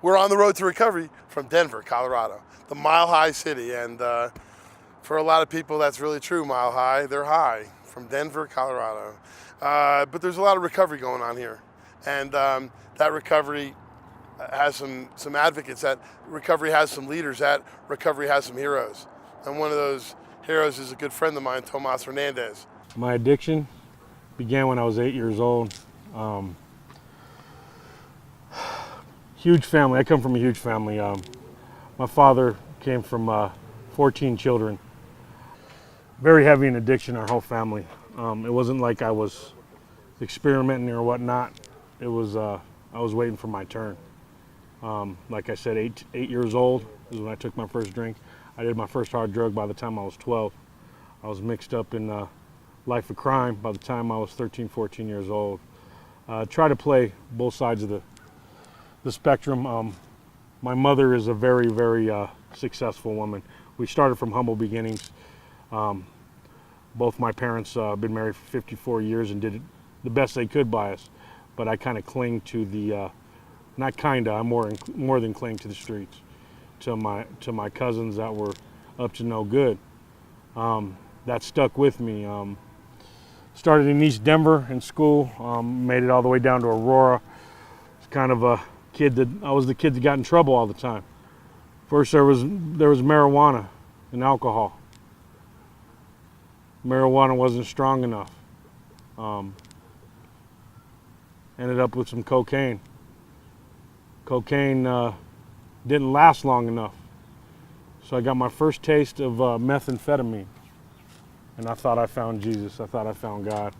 We're on the road to recovery from Denver, Colorado, the Mile High city. And for a lot of people, that's really true. Mile High, they're high from Denver, Colorado. But there's a lot of recovery going on here. And that recovery has some advocates. That recovery has some leaders. That recovery has some heroes. And one of those heroes is a good friend of mine, Tomas Hernandez. My addiction began when I was 8 years old. Huge family. I come from a huge family. My father came from 14 children. Very heavy in addiction, our whole family. It wasn't like I was experimenting or whatnot. It was I was waiting for my turn. Like I said, eight years old is when I took my first drink. I did my first hard drug by the time I was 12. I was mixed up in life of crime by the time I was 13, 14 years old. Try to play both sides of the spectrum. My mother is a very, very successful woman. We started from humble beginnings. Both my parents been married for 54 years and did the best they could by us. But I kind of cling to the, not kinda, I more than cling to the streets, to my cousins that were up to no good. That stuck with me. Started in East Denver in school, made it all the way down to Aurora. It's kind of a kid I was the kid that got in trouble all the time. First there was marijuana and alcohol. Marijuana wasn't strong enough. Ended up with some cocaine. Cocaine didn't last long enough. So I got my first taste of methamphetamine. And I thought I found Jesus. I thought I found God.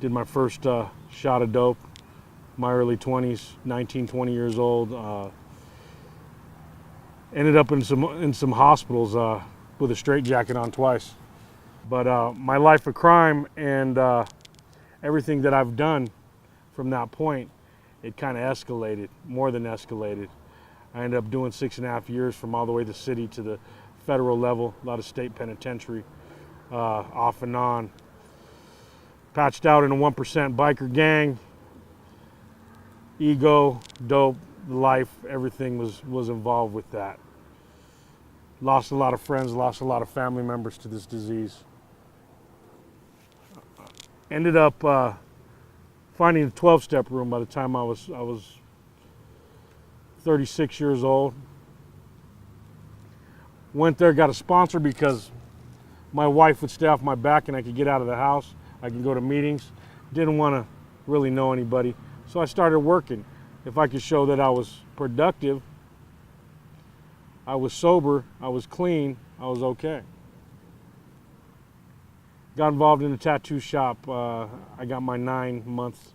Did my first shot of dope, my early 20s, 19, 20 years old. Ended up in some hospitals with a straitjacket on twice. But my life of crime and everything that I've done from that point, it kind of escalated, more than escalated. I ended up doing 6.5 years from all the way to the city to the federal level, a lot of state penitentiary, off and on. Patched out in a 1% biker gang. Ego, dope, life, everything was involved with that. Lost a lot of friends, lost a lot of family members to this disease. Ended up finding a 12-step room by the time I was 36 years old. Went there, got a sponsor because my wife would stay off my back and I could get out of the house. I could go to meetings. Didn't want to really know anybody. So I started working. If I could show that I was productive, I was sober, I was clean, I was okay. Got involved in a tattoo shop. I got my 9-month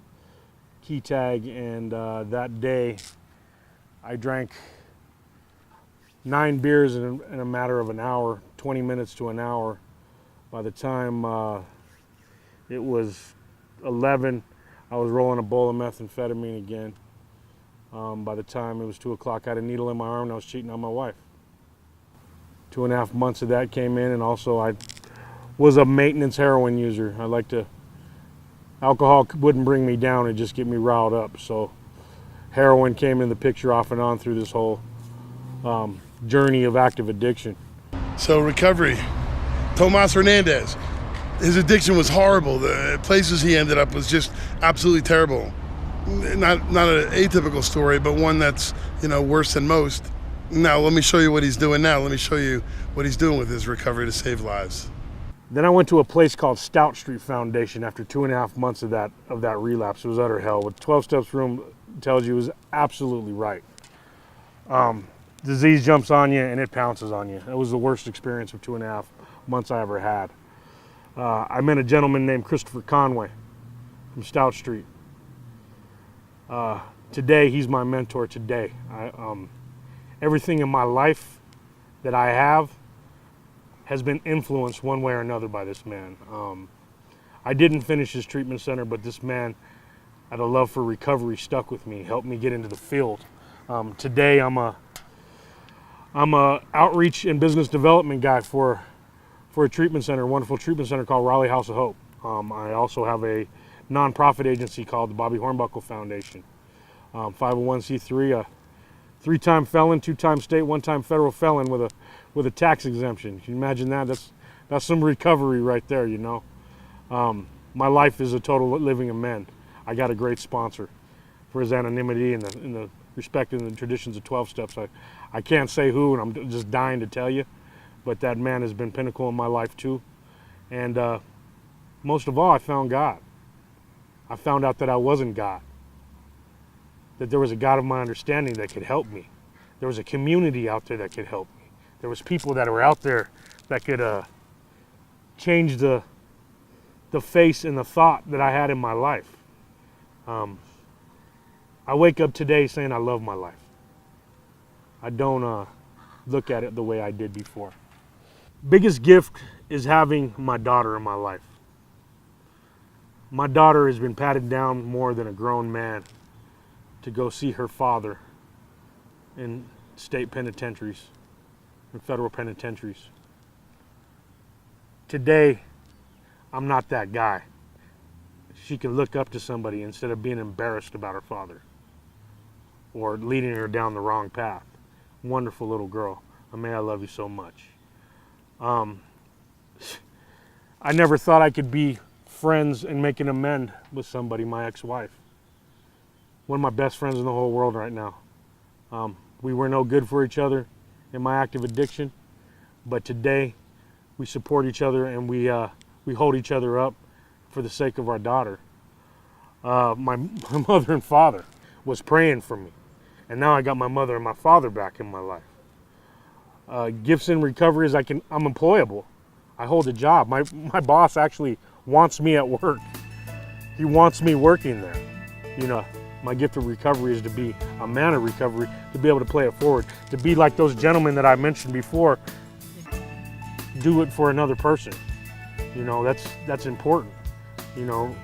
key tag, and that day I drank 9 beers in a matter of an hour, 20 minutes to an hour. By the time it was 11, I was rolling a bowl of methamphetamine again. By the time it was 2 o'clock, I had a needle in my arm and I was cheating on my wife. 2.5 months of that came in, and also I was a maintenance heroin user. Alcohol wouldn't bring me down, it'd just get me riled up. So heroin came in the picture off and on through this whole journey of active addiction. So recovery, Tomas Hernandez, his addiction was horrible. The places he ended up was just absolutely terrible. Not an atypical story, but one that's, worse than most. Now let me show you what he's doing now. Let me show you what he's doing with his recovery to save lives. Then I went to a place called Stout Street Foundation after 2.5 months of that relapse. It was utter hell. What 12 Steps Room tells you is absolutely right. Disease jumps on you and it pounces on you. It was the worst experience of 2.5 months I ever had. I met a gentleman named Christopher Conway from Stout Street. Today, he's my mentor today. Everything in my life that I have has been influenced one way or another by this man. I didn't finish his treatment center, but this man, out of love for recovery, stuck with me, helped me get into the field. Today, I'm a outreach and business development guy for a treatment center, a wonderful treatment center called Raleigh House of Hope. I also have a nonprofit agency called the Bobby Hornbuckle Foundation. 501c3, a 3-time felon, 2-time state, 1-time federal felon with a tax exemption. Can you imagine that? That's some recovery right there, you know. My life is a total living amend. I got a great sponsor for his anonymity and the respect and the traditions of 12 steps. I can't say who, and I'm just dying to tell you, but that man has been pinnacle in my life too. And most of all, I found God. I found out that I wasn't God, that there was a God of my understanding that could help me. There was a community out there that could help me. There was people that were out there that could change the face and the thought that I had in my life. I wake up today saying I love my life. I don't look at it the way I did before. Biggest gift is having my daughter in my life. My daughter has been patted down more than a grown man to go see her father in state penitentiaries and federal penitentiaries. Today, I'm not that guy. She can look up to somebody instead of being embarrassed about her father or leading her down the wrong path. Wonderful little girl. May I love you so much. I never thought I could be friends and make an amend with somebody, my ex-wife. One of my best friends in the whole world right now. We were no good for each other in my active addiction, but today we support each other and we hold each other up for the sake of our daughter. My mother and father was praying for me, and now I got my mother and my father back in my life. Gifts in recovery is I'm employable. I hold a job. My boss actually wants me at work. He wants me working there. You know, my gift of recovery is to be a man of recovery, to be able to play it forward, to be like those gentlemen that I mentioned before, do it for another person. You know, that's important. You know,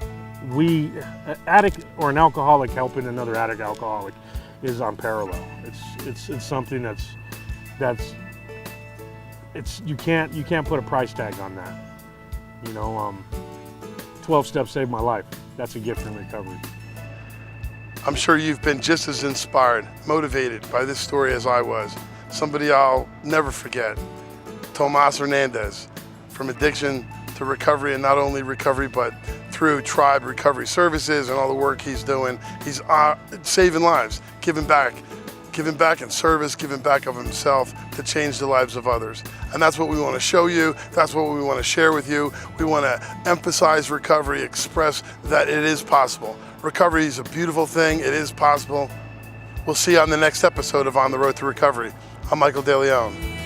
an addict or an alcoholic helping another addict alcoholic is unparalleled. It's something you can't put a price tag on that. You know, 12 steps saved my life. That's a gift in recovery. I'm sure you've been just as inspired, motivated by this story as I was. Somebody I'll never forget, Tomas Hernandez, from addiction to recovery, and not only recovery, but through Tribe Recovery Services and all the work he's doing. He's saving lives, giving back in service, giving back of himself to change the lives of others. And that's what we want to show you. That's what we want to share with you. We want to emphasize recovery, express that it is possible. Recovery is a beautiful thing. It is possible. We'll see you on the next episode of On the Road to Recovery. I'm Michael De Leon.